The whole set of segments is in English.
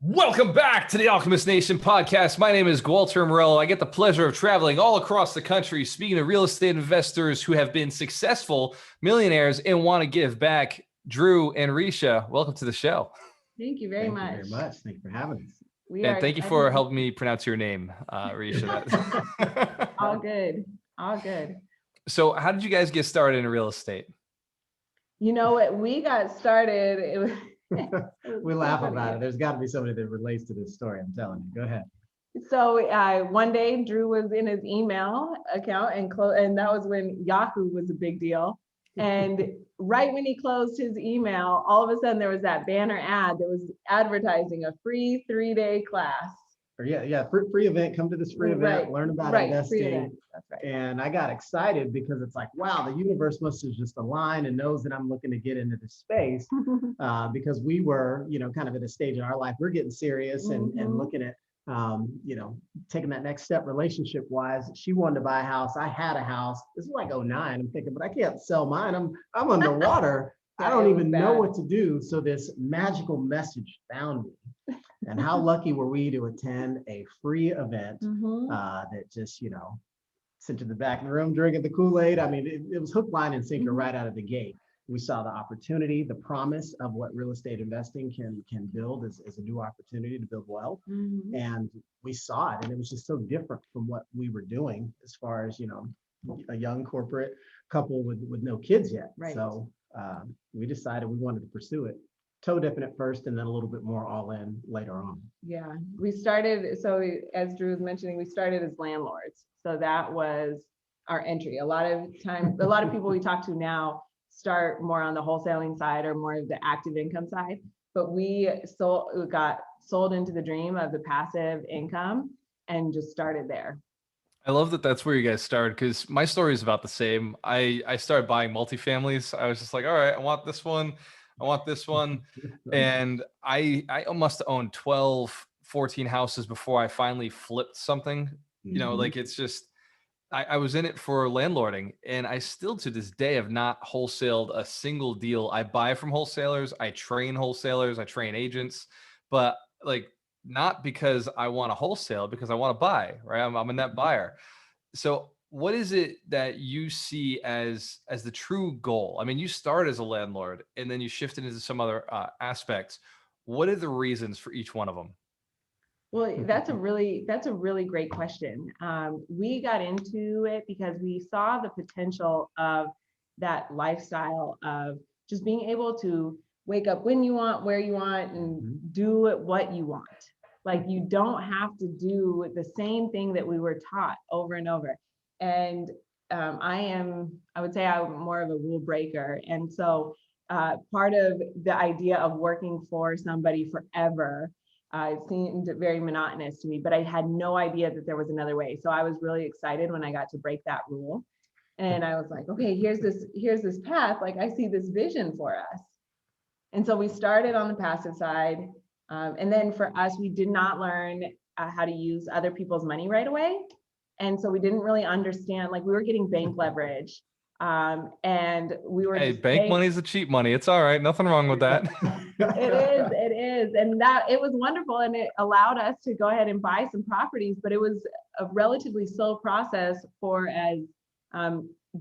Welcome back to the Alchemist Nation podcast. My name is Walter Morello. I get the pleasure of traveling all across the country, speaking to real estate investors who have been successful millionaires and want to give back. Drew and Recia, welcome to the show. Thank you very much. Thank you very much. Thank you for having us. And thank you for helping me pronounce your name, Recia. All good. All good. So how did you guys get started in real estate? You know what? We got started. We laugh about it. There's got to be somebody that relates to this story. I'm telling you. Go ahead. So one day Drew was in his email account and that was when Yahoo was a big deal. And right when he closed his email, all of a sudden there was that banner ad that was advertising a free 3-day class. Or free event. Come to this free event, learn about investing. That's right. And I got excited because it's like, wow, the universe must have just aligned and knows that I'm looking to get into this space because we were, kind of at a stage in our life, we're getting serious and looking at, taking that next step relationship wise. She wanted to buy a house. I had a house. This is like 09. I'm thinking, but I can't sell mine. I'm underwater. I don't even know what to do. So this magical message found me. And how lucky were we to attend a free event that just, sent to the back of the room, drinking the Kool-Aid. I mean, it was hook, line, and sinker right out of the gate. We saw the opportunity, the promise of what real estate investing can build as a new opportunity to build wealth. And we saw it, and it was just so different from what we were doing as far as, a young corporate couple with no kids yet. Right. So we decided we wanted to pursue it. Toe dipping at first and then a little bit more all in later on. Yeah, we started, so as Drew was mentioning, we started as landlords. So that was our entry. A lot of people we talk to now start more on the wholesaling side or more of the active income side, but we got sold into the dream of the passive income and just started there. I love that that's where you guys started because my story is about the same. I started buying multifamilies. I was just like, all right, I want this one. I want this one. And I must have owned 12, 14 houses before I finally flipped something. It's just, I was in it for landlording, and I still to this day have not wholesaled a single deal. I buy from wholesalers, I train wholesalers, I train agents, but not because I want to wholesale, because I want to buy, right? I'm a net buyer. So what is it that you see as the true goal? I mean, you started as a landlord and then you shifted into some other aspects. What are the reasons for each one of them? Well, that's a really great question. We got into it because we saw the potential of that lifestyle of just being able to wake up when you want, where you want, and do what you want. Like, you don't have to do the same thing that we were taught over and over. And I would say I'm more of a rule breaker. And so part of the idea of working for somebody forever, it seemed very monotonous to me, but I had no idea that there was another way. So I was really excited when I got to break that rule. And I was like, okay, here's this path. Like, I see this vision for us. And so we started on the passive side. And then for us, we did not learn how to use other people's money right away. And so we didn't really understand, we were getting bank leverage. And we were— Hey, bank money is the cheap money. It's all right. Nothing wrong with that. It is. And it was wonderful. And it allowed us to go ahead and buy some properties, but it was a relatively slow process for as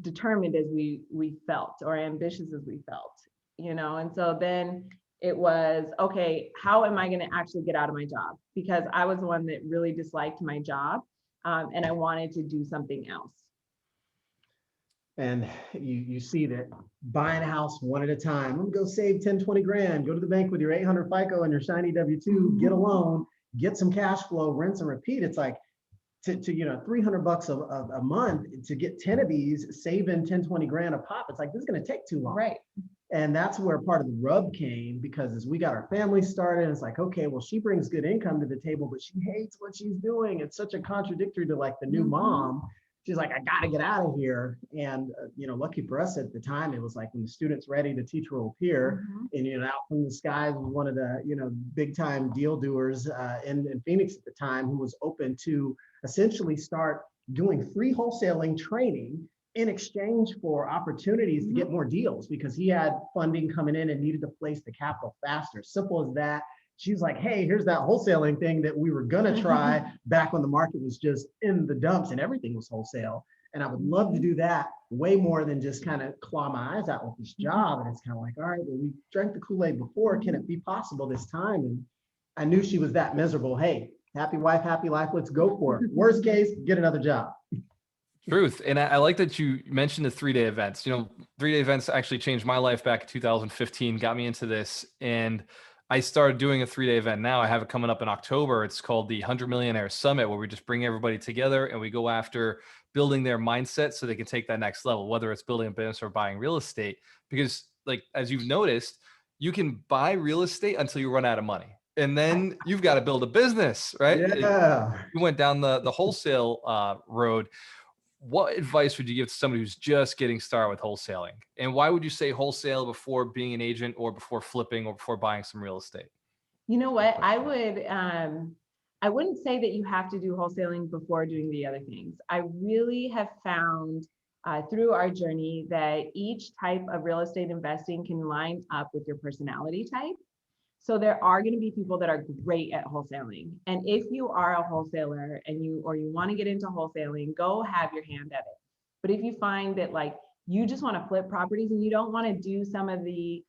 determined as we felt, or ambitious as we felt, And so then it was, okay, how am I going to actually get out of my job? Because I was the one that really disliked my job. And I wanted to do something else. And you see that buying a house one at a time. I'm gonna go save 10, 20 grand, go to the bank with your 800 FICO and your shiny W-2, get a loan, get some cash flow, rinse and repeat. It's like to $300 a month to get 10 of these, saving 10, 20 grand a pop. It's like, this is gonna take too long. Right. And that's where part of the rub came, because as we got our family started, it's like, okay, well, she brings good income to the table, but she hates what she's doing. It's such a contradictory to the new mom. She's like, I got to get out of here. And, lucky for us at the time, it was like when the student's ready, the teacher will appear. And, out from the skies was one of the, big time deal doers in Phoenix at the time, who was open to essentially start doing free wholesaling training in exchange for opportunities to get more deals because he had funding coming in and needed to place the capital faster. Simple as that. She's like, hey, here's that wholesaling thing that we were gonna try back when the market was just in the dumps and everything was wholesale. And I would love to do that way more than just kind of claw my eyes out with this job. And it's kind of like, all right, well, we drank the Kool-Aid before. Can it be possible this time? And I knew she was that miserable. Hey, happy wife, happy life. Let's go for it. Worst case, get another job. Truth. And I like that you mentioned the 3-day events. 3-day events actually changed my life back in 2015, got me into this. And I started doing a 3-day event now. I have it coming up in October. It's called the 100 Millionaire Summit, where we just bring everybody together and we go after building their mindset so they can take that next level, whether it's building a business or buying real estate. Because like, as you've noticed, you can buy real estate until you run out of money. And then you've got to build a business, right? Yeah. You went down the wholesale road. What advice would you give to somebody who's just getting started with wholesaling? And why would you say wholesale before being an agent or before flipping or before buying some real estate? You know what? I wouldn't say that you have to do wholesaling before doing the other things. I really have found through our journey that each type of real estate investing can line up with your personality type. So there are going to be people that are great at wholesaling. And if you are a wholesaler and you want to get into wholesaling, go have your hand at it. But if you find that like you just want to flip properties and you don't want to do some of the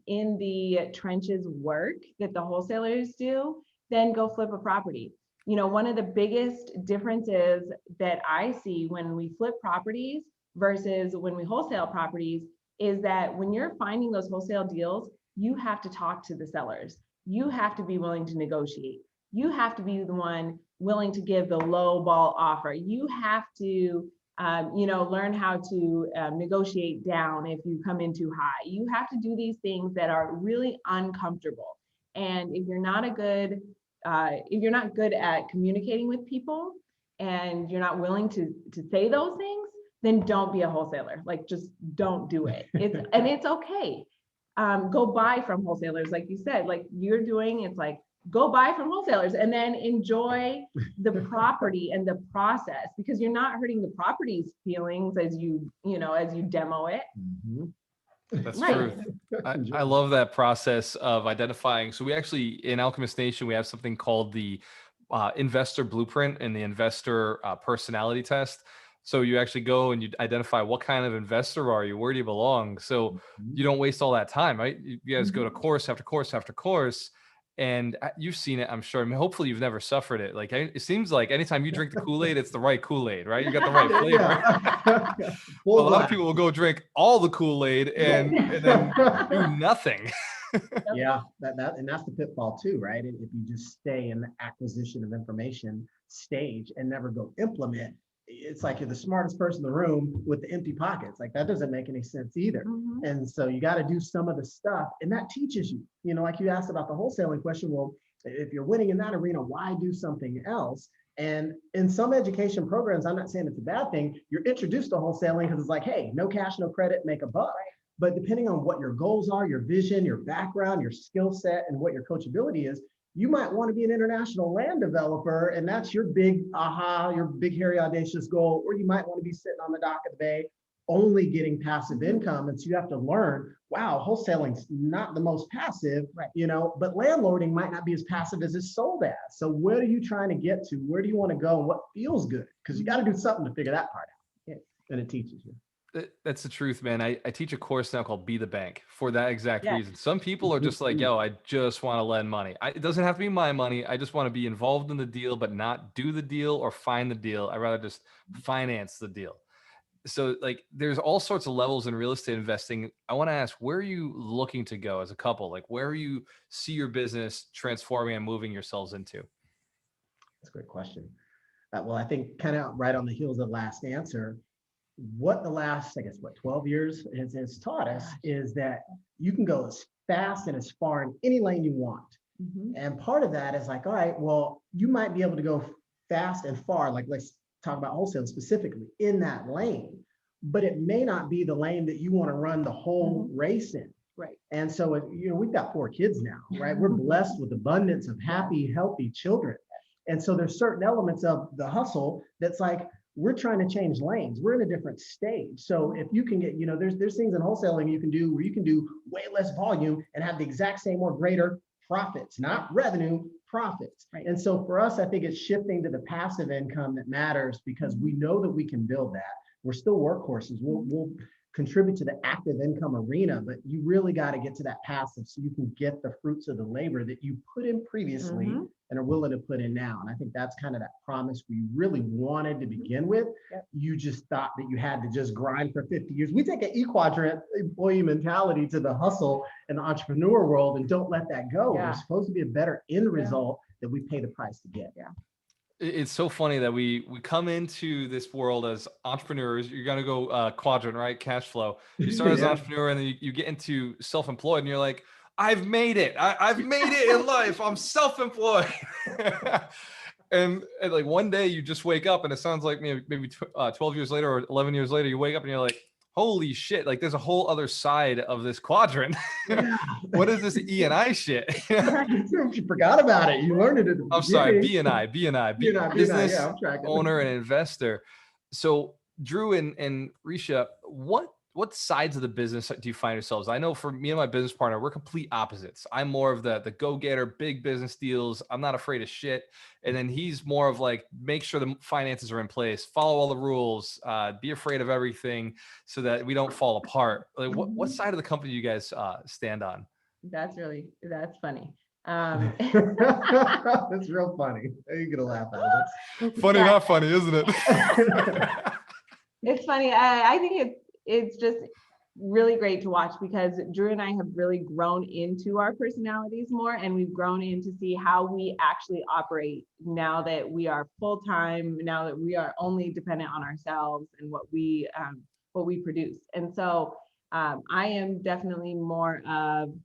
in the trenches work that the wholesalers do, then go flip a property. One of the biggest differences that I see when we flip properties versus when we wholesale properties is that when you're finding those wholesale deals, you have to talk to the sellers. You have to be willing to negotiate. You have to be the one willing to give the low ball offer. You have to, learn how to negotiate down if you come in too high. You have to do these things that are really uncomfortable. And if you're not good at communicating with people and you're not willing to say those things, then don't be a wholesaler. Like, just don't do it. It's okay. Go buy from wholesalers, like you said, like you're doing. It's like, go buy from wholesalers and then enjoy the property and the process, because you're not hurting the property's feelings as you demo it. Mm-hmm. That's true. I love that process of identifying. So we actually, in Alchemist Nation, we have something called the investor blueprint and the investor personality test. So you actually go and you identify what kind of investor are you, where do you belong? So you don't waste all that time, right? You guys go to course after course after course, and you've seen it, I'm sure. I mean, hopefully you've never suffered it. Like, it seems like anytime you drink the Kool-Aid, it's the right Kool-Aid, right? You got the right flavor. Well, a lot of people will go drink all the Kool-Aid and then do nothing. Yeah, and that's the pitfall too, right? If you just stay in the acquisition of information stage and never go implement, it's like you're the smartest person in the room with the empty pockets. Like, that doesn't make any sense either. Mm-hmm. And so you got to do some of the stuff, and that teaches you, like you asked about the wholesaling question. Well, if you're winning in that arena, why do something else? And in some education programs, I'm not saying it's a bad thing, you're introduced to wholesaling because it's like, hey, no cash, no credit, make a buck. But depending on what your goals are, your vision, your background, your skill set, and what your coachability is, you might want to be an international land developer, and that's your big your big, hairy, audacious goal. Or you might want to be sitting on the dock of the bay, only getting passive income. And so you have to learn, wow, wholesaling's not the most passive, right? But landlording might not be as passive as it's sold as. So where are you trying to get to? Where do you want to go? And what feels good? Because you got to do something to figure that part out. Yeah. And it teaches you. That's the truth, man. I teach a course now called Be the Bank for that exact reason. Some people are just like, yo, I just want to lend money. It doesn't have to be my money. I just want to be involved in the deal, but not do the deal or find the deal. I'd rather just finance the deal. So like, there's all sorts of levels in real estate investing. I want to ask, where are you looking to go as a couple? Like, where you see your business transforming and moving yourselves into? That's a great question. Well, I think kind of right on the heels of the last answer, what the last, 12 years has taught us is that you can go as fast and as far in any lane you want. Mm-hmm. And part of that is like, all right, well, you might be able to go fast and far, like let's talk about wholesale specifically, in that lane, but it may not be the lane that you want to run the whole race in. Right. And so, we've got 4 kids now, right? We're blessed with abundance of happy, healthy children. And so there's certain elements of the hustle that's like, we're trying to change lanes. We're in a different stage. So if you can get, there's things in wholesaling you can do where you can do way less volume and have the exact same or greater profits, not revenue, profits. Right. And so for us, I think it's shifting to the passive income that matters, because we know that we can build that. We're still workhorses. We'll contribute to the active income arena, but you really got to get to that passive so you can get the fruits of the labor that you put in previously and are willing to put in now. And I think that's kind of that promise we really wanted to begin with. Yep. You just thought that you had to just grind for 50 years. We take an E-quadrant employee mentality to the hustle and the entrepreneur world and don't let that go. Yeah. There's supposed to be a better end result that we pay the price to get. Yeah. It's so funny that we come into this world as entrepreneurs. You're gonna go quadrant, right? Cash flow. You start as an entrepreneur, and then you get into self-employed, and you're like, I've made it. I've made it in life. I'm self-employed. and like one day you just wake up, and it sounds like maybe 12 years later or 11 years later, you wake up and you're like, holy shit, like there's a whole other side of this quadrant. What is this E&I shit? You forgot about it. You learned it at the I'm sorry, B&I, business owner and investor. So Drew and Recia, what sides of the business do you find yourselves? I know for me and my business partner, we're complete opposites. I'm more of the go-getter, big business deals. I'm not afraid of shit. And then he's more of like, make sure the finances are in place, follow all the rules, be afraid of everything so that we don't fall apart. Like what side of the company do you guys stand on? That's funny. That's real funny. You're gonna laugh at it. Funny, not funny, isn't it? It's funny. I think it's just really great to watch, because Drew and I have really grown into our personalities more, and we've grown in to see how we actually operate now that we are full-time, now that we are only dependent on ourselves and what we produce. And so I am definitely more of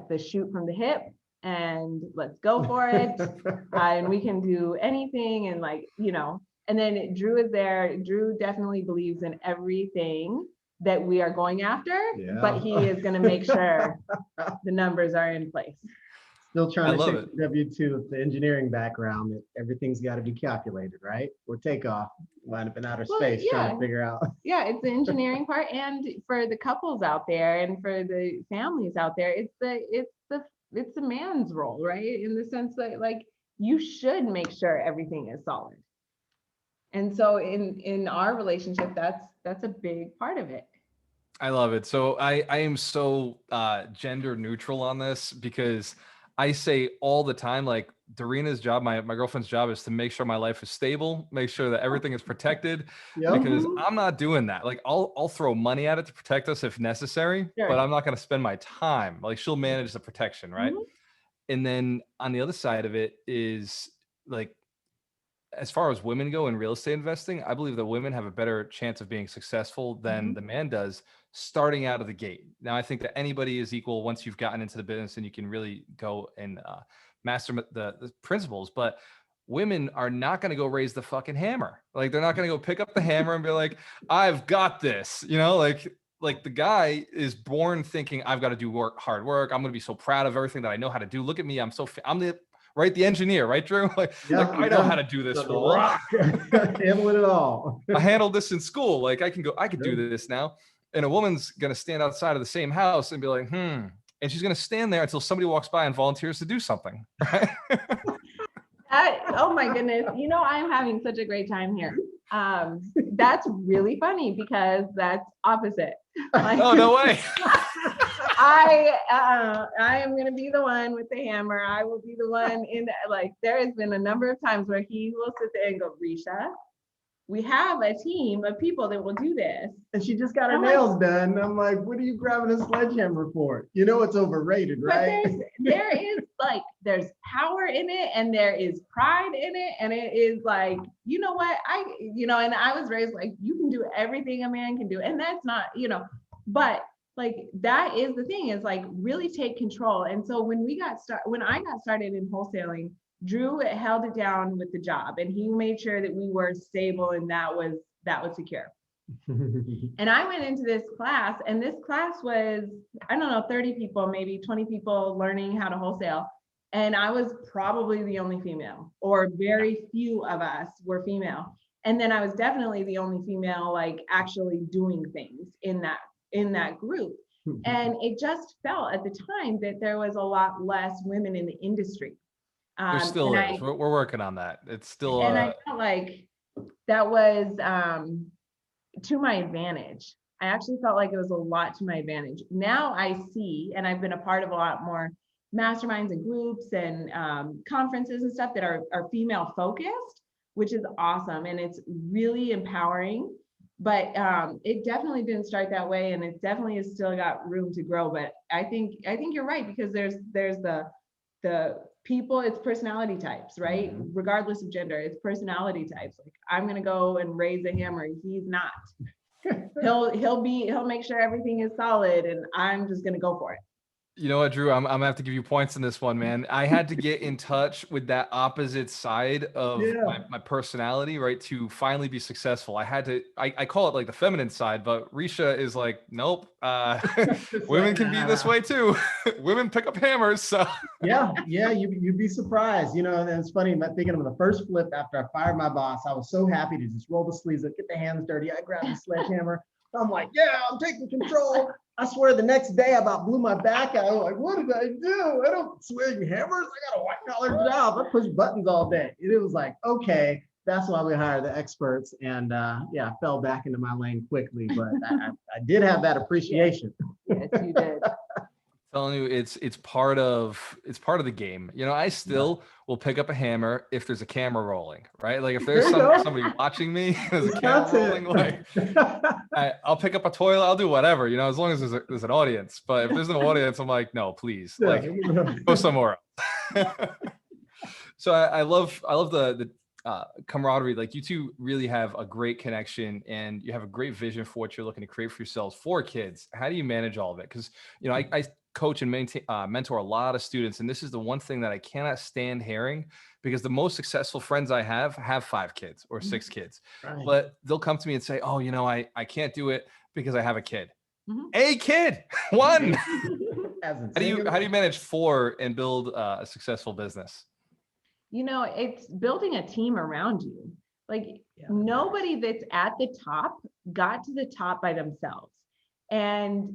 the shoot from the hip and let's go for it. And we can do anything, and and then Drew is there. Drew definitely believes in everything that we are going after, but he is going to make sure the numbers are in place. Still trying to take the W-2 with the engineering background, that everything's got to be calculated, right? Or takeoff, wind up in outer space, trying to figure out. Yeah, it's the engineering part, and for the couples out there and for the families out there, it's the man's role, right? In the sense that like you should make sure everything is solid. And so in our relationship, that's a big part of it. I love it. So I am so gender neutral on this, because I say all the time, like Darina's job, my girlfriend's job is to make sure my life is stable, make sure that everything is protected, because I'm not doing that. Like I'll throw money at it to protect us if necessary, but I'm not going to spend my time. Like she'll manage the protection, right? And then on the other side of it is like, as far as women go in real estate investing, I believe that women have a better chance of being successful than the man does starting out of the gate. Now, I think that anybody is equal once you've gotten into the business and you can really go and master the principles. But women are not going to go raise the fucking hammer. Like they're not going to go pick up the hammer and be like, I've got this, like the guy is born thinking I've got to do hard work. I'm going to be so proud of everything that I know how to do. Look at me. I'm the engineer, right, Drew? I know how to do this. Handling it all. I handled this in school. Like I could do this now. And a woman's going to stand outside of the same house and be like, and she's going to stand there until somebody walks by and volunteers to do something. Right? Oh my goodness. I'm having such a great time here. That's really funny because that's opposite. Oh, no way. I am going to be the one with the hammer. I will be the one there has been a number of times where he will sit there and go, Recia, we have a team of people that will do this. And she just got her nails done. I'm like, what are you grabbing a sledgehammer for? It's overrated, right? But there's power in it, and there is pride in it. And it is like, you know what? And I was raised like, you can do everything a man can do. And that's not, but like, that is the thing, is like really take control. And so when I got started in wholesaling, Drew held it down with the job, and he made sure that we were stable and that was secure. And I went into this class, and this class was, 30 people, maybe 20 people learning how to wholesale. And I was probably the only female, or very few of us were female. And then I was definitely the only female, like actually doing things in that group. And it just felt at the time that there was a lot less women in the industry. There still and is. We're working on that. It's still I felt like that was to my advantage. I actually felt like it was a lot to my advantage. Now I see, and I've been a part of a lot more masterminds and groups and conferences and stuff that are female focused, which is awesome. And it's really empowering, but it definitely didn't start that way. And it definitely has still got room to grow. But I think you're right, because there's the people, it's personality types, right? Regardless of gender, it's personality types. Like, I'm going to go and raise a hammer. He's not. He'll make sure everything is solid, and I'm just going to go for it. You know what, Drew? I'm gonna have to give you points in this one, man. I had to get in touch with that opposite side of my personality, right? To finally be successful. I call it like the feminine side, but Recia is like, nope. Women can be this way too. Women pick up hammers. So yeah, you'd be surprised. And it's funny, I'm thinking of the first flip after I fired my boss. I was so happy to just roll the sleeves up, get the hands dirty. I grabbed the sledgehammer. I'm like, yeah, I'm taking control. I swear the next day I about blew my back out. I was like, what did I do? I don't swing hammers. I got a white collar job. I push buttons all day. And it was like, okay, that's why we hired the experts. And I fell back into my lane quickly, but I did have that appreciation. Yes, you did. Telling you, it's part of the game. I still will pick up a hammer if there's a camera rolling, right? Like if there's somebody watching me, there's a camera rolling, like I'll pick up a toilet, I'll do whatever, as long as there's an audience. But if there's no audience, I'm like, no, please, like go somewhere else. So I love the camaraderie. Like, you two really have a great connection, and you have a great vision for what you're looking to create for yourselves for kids. How do you manage all of it? Because I coach and mentor a lot of students, and this is the one thing that I cannot stand hearing, because the most successful friends I have 5 kids or 6 kids, but they'll come to me and say, oh, I can't do it because I have a kid. A kid, one. How do you manage 4 and build a successful business? It's building a team around you. Like, nobody that's at the top got to the top by themselves. And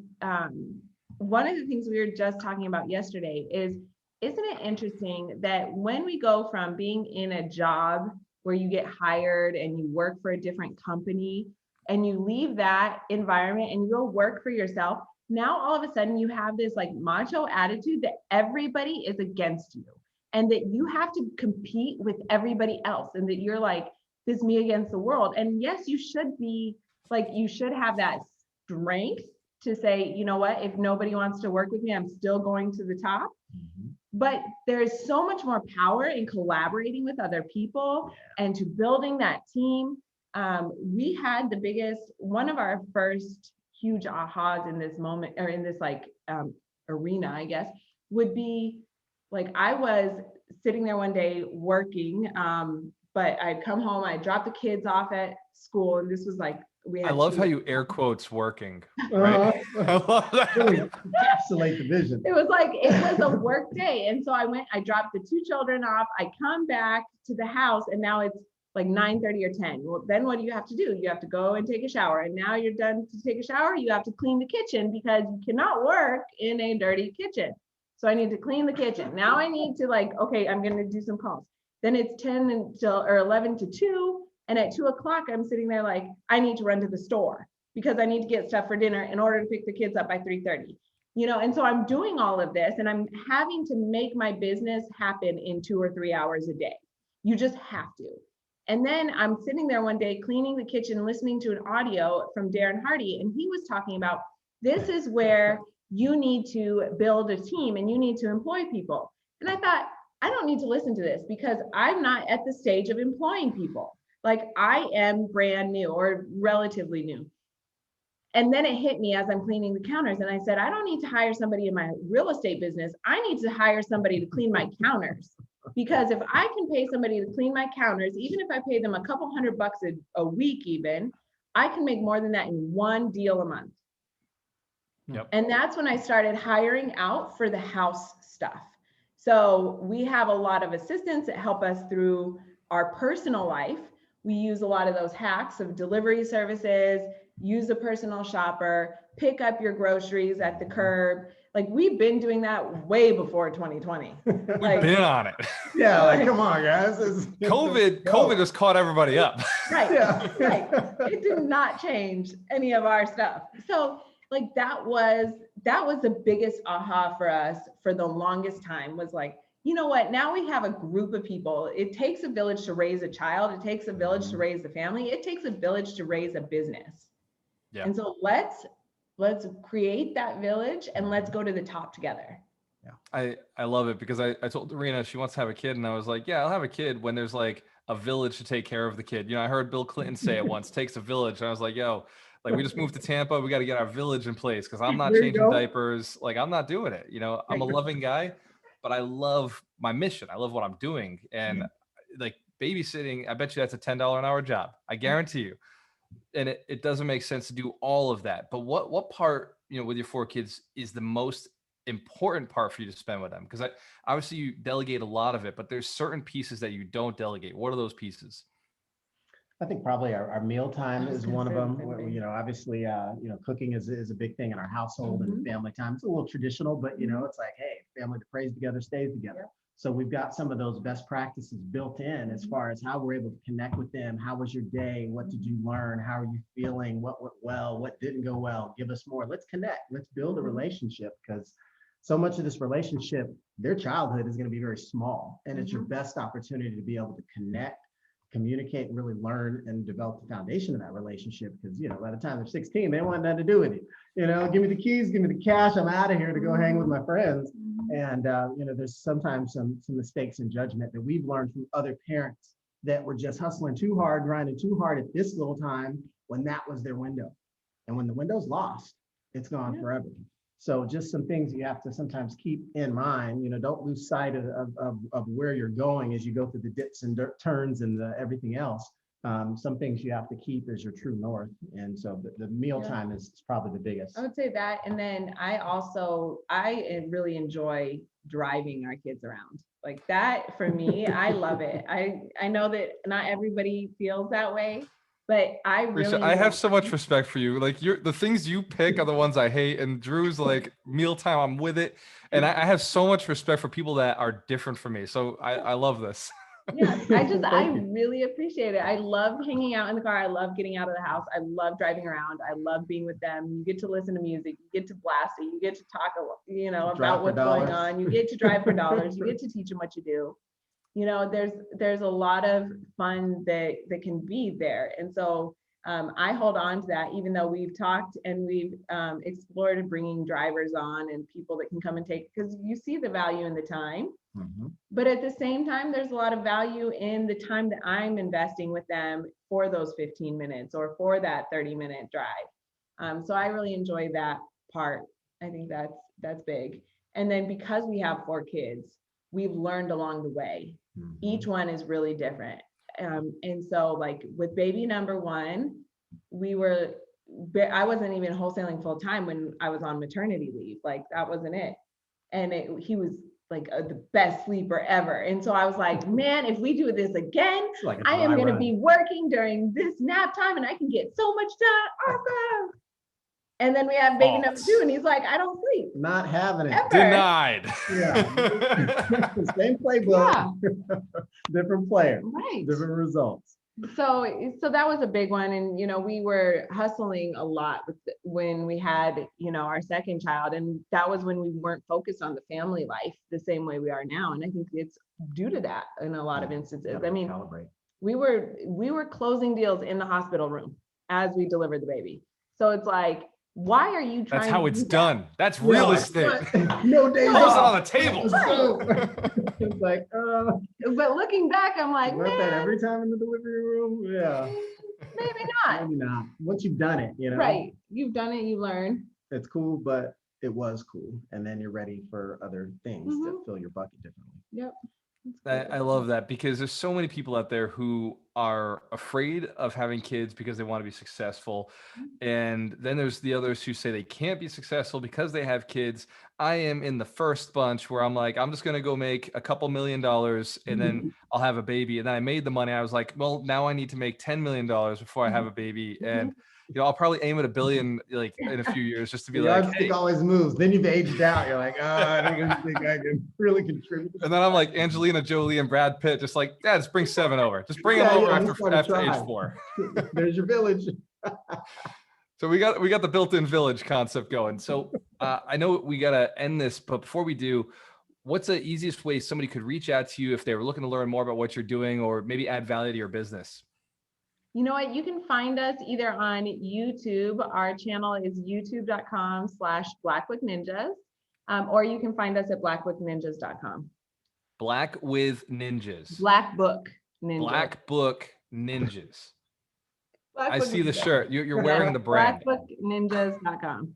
one of the things we were just talking about yesterday is, isn't it interesting that when we go from being in a job where you get hired and you work for a different company, and you leave that environment and you go work for yourself, now all of a sudden you have this like macho attitude that everybody is against you, and that you have to compete with everybody else, and that you're like this me against the world. And yes, you should be like, you should have that strength to say, you know what, if nobody wants to work with me, I'm still going to the top. But there's so much more power in collaborating with other people and to building that team. We had one of our first huge ahas in this moment, or in this arena, I guess, would be like, I was sitting there one day working, but I'd come home, I dropped the kids off at school, and this was like, I love how you air quotes working, right? I love that. Really encapsulate the vision. It was like, it was a work day. And so I dropped the 2 children off, I come back to the house, and now it's like 9:30 or 10. Well, then what do you have to do? You have to go and take a shower. And now you're done to take a shower, you have to clean the kitchen, because you cannot work in a dirty kitchen. So I need to clean the kitchen. Now I need to okay, I'm going to do some calls. Then it's 10 or 11 to 2. And at 2 o'clock, I'm sitting there like, I need to run to the store because I need to get stuff for dinner in order to pick the kids up by 3:30. And so I'm doing all of this, and I'm having to make my business happen in 2 or 3 hours a day. You just have to. And then I'm sitting there one day cleaning the kitchen, listening to an audio from Darren Hardy, and he was talking about, this is where you need to build a team and you need to employ people. And I thought, I don't need to listen to this, because I'm not at the stage of employing people. Like, I am brand new or relatively new. And then it hit me as I'm cleaning the counters, and I said, I don't need to hire somebody in my real estate business. I need to hire somebody to clean my counters. Because if I can pay somebody to clean my counters, even if I pay them a couple $100 a week, even, I can make more than that in one deal a month. Yep. And that's when I started hiring out for the house stuff. So we have a lot of assistants that help us through our personal life, We use a lot of those hacks of delivery services, use a personal shopper, pick up your groceries at the curb. Like we've been doing that way before 2020. We've Like, been on it. Yeah, like come on, guys. COVID just caught everybody up. Right, Yeah. right. It did not change any of our stuff. So like that was the biggest aha for us for the longest time, was like, you know what, now we have a group of people. It takes a village to raise a child. It takes a village to raise a family. It takes a village to raise a business. Yeah. And so let's create that village and let's go to the top together. I love it, because I told Rena she wants to have a kid, and I was like, yeah, I'll have a kid when there's like a village to take care of the kid. You know, I heard Bill Clinton say it once, takes a village. And I was like, yo, like we just moved to Tampa. We got to get our village in place, because I'm not There you changing go. diapers. Like I'm not doing it. You know, I'm a loving guy, but I love my mission. I love what I'm doing. And like babysitting, I bet you that's a $10 an hour job. I guarantee you. And it doesn't make sense to do all of that. But what part, you know, with your 4 kids is the most important part for you to spend with them? Because obviously you delegate a lot of it, but there's certain pieces that you don't delegate. What are those pieces? I think probably our mealtime I was is gonna one of say the them. same thing. You know, obviously, cooking is a big thing in our household and family time. It's a little traditional, but you know, it's like, hey, family that prays together stays together. So we've got some of those best practices built in as far as how we're able to connect with them. How was your day? What did you learn? How are you feeling? What went well? What didn't go well? Give us more. Let's connect. Let's build a relationship, because so much of this relationship, their childhood is going to be very small, and it's your best opportunity to be able to connect, communicate, and really learn and develop the foundation of that relationship. Because, you know, by the time they're 16, they don't want nothing to do with you. You know, give me the keys, give me the cash, I'm out of here to go hang with my friends. And, you know, there's sometimes some mistakes in judgment that we've learned from other parents that were just hustling too hard, grinding too hard at this little time when that was their window. And when the window's lost, it's gone forever. So just some things you have to sometimes keep in mind. You know, don't lose sight of where you're going as you go through the dips and turns and everything else. Some things you have to keep as your true north. And so the mealtime is probably the biggest. I would say that. And then I really enjoy driving our kids around. Like that for me, I love it. I know that not everybody feels that way, but I really Recia, I have so much respect for you. Like the things you pick are the ones I hate. And Drew's like mealtime, I'm with it. And I have so much respect for people that are different from me. So I love this. Yeah, I really appreciate it. I love hanging out in the car. I love getting out of the house. I love driving around. I love being with them. You get to listen to music. You get to blast it. You get to talk, you know, about what's going on. You get to drive for dollars. You get to teach them what you do. You know, there's a lot of fun that can be there. And so I hold on to that, even though we've talked and we've explored bringing drivers on and people that can come and take, because you see the value in the time. But at the same time, there's a lot of value in the time that I'm investing with them for those 15 minutes or for that 30-minute drive. So I really enjoy that part. I think that's big. And then because we have 4 kids, we've learned along the way. Each one is really different. And so like with baby number 1, I wasn't even wholesaling full time when I was on maternity leave. Like that wasn't it. And he was like the best sleeper ever. And so I was like, man, if we do this again, I am going to be working during this nap time and I can get so much done. Awesome. And then we have baby number 2 and he's like, I don't sleep. Not having it. Ever. Denied. Yeah. Same playbook, different player, Right. different results. So that was a big one. And, you know, we were hustling a lot when we had, you know, our second child. And that was when we weren't focused on the family life the same way we are now. And I think it's due to that in a lot of instances. I mean, we were closing deals in the hospital room as we delivered the baby. So it's like, why are you trying? That's how it's done. That's real estate. No days Throws it off. on the table. It's like, but looking back, I'm like, want man, that every time in the delivery room? Yeah. maybe not. Maybe not. Once you've done it, you know. Right. You've done it, you learn. It's cool, but it was cool. And then you're ready for other things that fill your bucket differently. Yep. I love that, because there's so many people out there who are afraid of having kids because they want to be successful. And then there's the others who say they can't be successful because they have kids. I am in the first bunch where I'm like, I'm just going to go make a couple $1,000,000 and then I'll have a baby. And then I made the money. I was like, well, now I need to make $10 million before I have a baby. And, I'll probably aim at $1 billion like in a few years just to be The like, yardstick hey. always moves. Then you've aged out. You're like, I don't think I can really contribute. And then I'm like Angelina Jolie and Brad Pitt, just like, yeah, just bring 7 over. Just bring them over after age 4. There's your village. So we got the built-in village concept going. So I know we got to end this, but before we do, what's the easiest way somebody could reach out to you if they were looking to learn more about what you're doing or maybe add value to your business? You know what? You can find us either on YouTube. Our channel is youtube.com/blackbookninjas, or you can find us at blackbookninjas.com. Black with Ninjas. Black Book Ninjas. Black Book Ninjas. Black I Book see the Ninjas. shirt. You're wearing the brand. Blackbookninjas.com.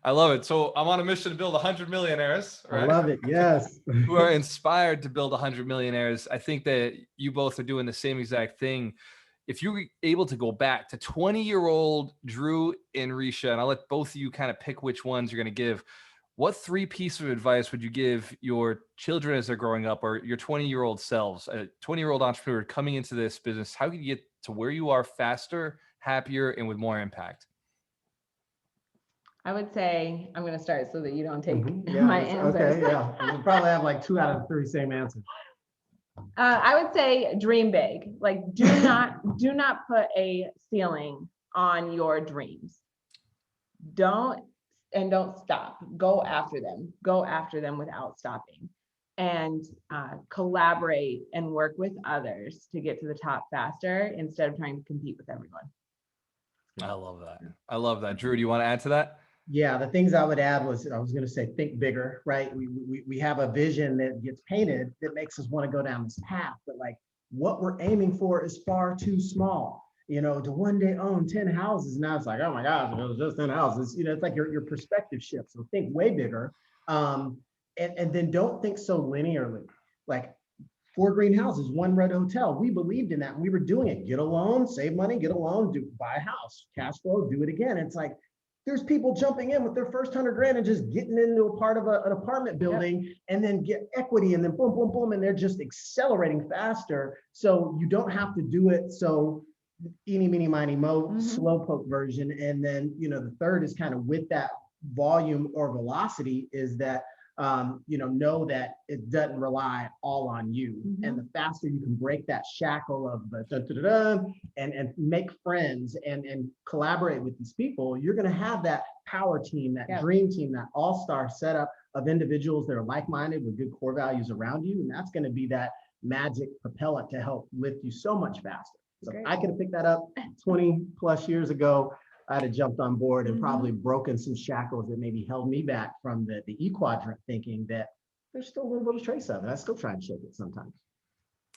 I love it. So I'm on a mission to build 100 millionaires. Right? I love it. Yes. Who are inspired to build 100 millionaires. I think that you both are doing the same exact thing. If you were able to go back to 20-year-old Drew and Recia, and I'll let both of you kind of pick which ones you're going to give, what 3 pieces of advice would you give your children as they're growing up, or your 20-year-old selves, a 20-year-old entrepreneur coming into this business? How can you get to where you are faster, happier, and with more impact? I would say, I'm going to start so that you don't take Yeah, my answers. Okay, yeah. We'll probably have like 2 out of 3 same answers. I would say dream big. Like do not put a ceiling on your dreams. Don't stop. Go after them. Go after them without stopping. And collaborate and work with others to get to the top faster instead of trying to compete with everyone. I love that. I love that. Drew, do you want to add to that? Yeah, the things I would add was, I was going to say, think bigger, right? We have a vision that gets painted that makes us want to go down this path, but like what we're aiming for is far too small, to one day own 10 houses. Now it's like, oh my gosh, it was just 10 houses. It's like your perspective shifts. So think way bigger. And then don't think so linearly. Like 4 green houses, 1 red hotel. We believed in that. And we were doing it. Get a loan, save money, get a loan, buy a house, cash flow, do it again. It's like, there's people jumping in with their first 100 grand and just getting into a part of an apartment building and then get equity and then boom, boom, boom. And they're just accelerating faster. So you don't have to do it. So eeny, meeny, miny, mo, slowpoke version. And then, the third is kind of with that volume or velocity is that, know that it doesn't rely all on you. And the faster you can break that shackle of the and make friends and collaborate with these people, you're going to have that power team, that dream team, that all-star setup of individuals that are like-minded with good core values around you. And that's going to be that magic propellant to help lift you so much faster. So I could have picked that up 20 plus years ago. I'd have jumped on board and probably broken some shackles that maybe held me back from the E-quadrant thinking that there's still a little bit of trace of it. I still try and shake it sometimes.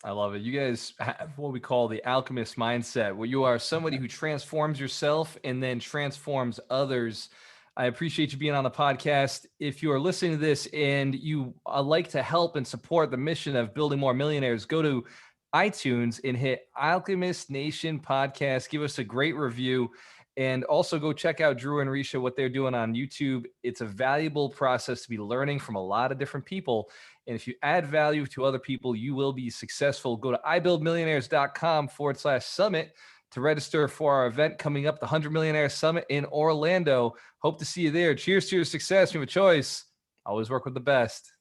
I love it. You guys have what we call the Alchemist mindset, where you are somebody who transforms yourself and then transforms others. I appreciate you being on the podcast. If you are listening to this and you like to help and support the mission of building more millionaires, go to iTunes and hit Alchemist Nation Podcast. Give us a great review. And also go check out Drew and Recia, what they're doing on YouTube. It's a valuable process to be learning from a lot of different people. And if you add value to other people, you will be successful. Go to ibuildmillionaires.com/summit to register for our event coming up, the 100 Millionaire Summit in Orlando. Hope to see you there. Cheers to your success. You have a choice. Always work with the best.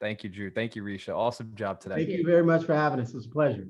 Thank you, Drew. Thank you, Recia. Awesome job today. Thank you very much for having us. It was a pleasure.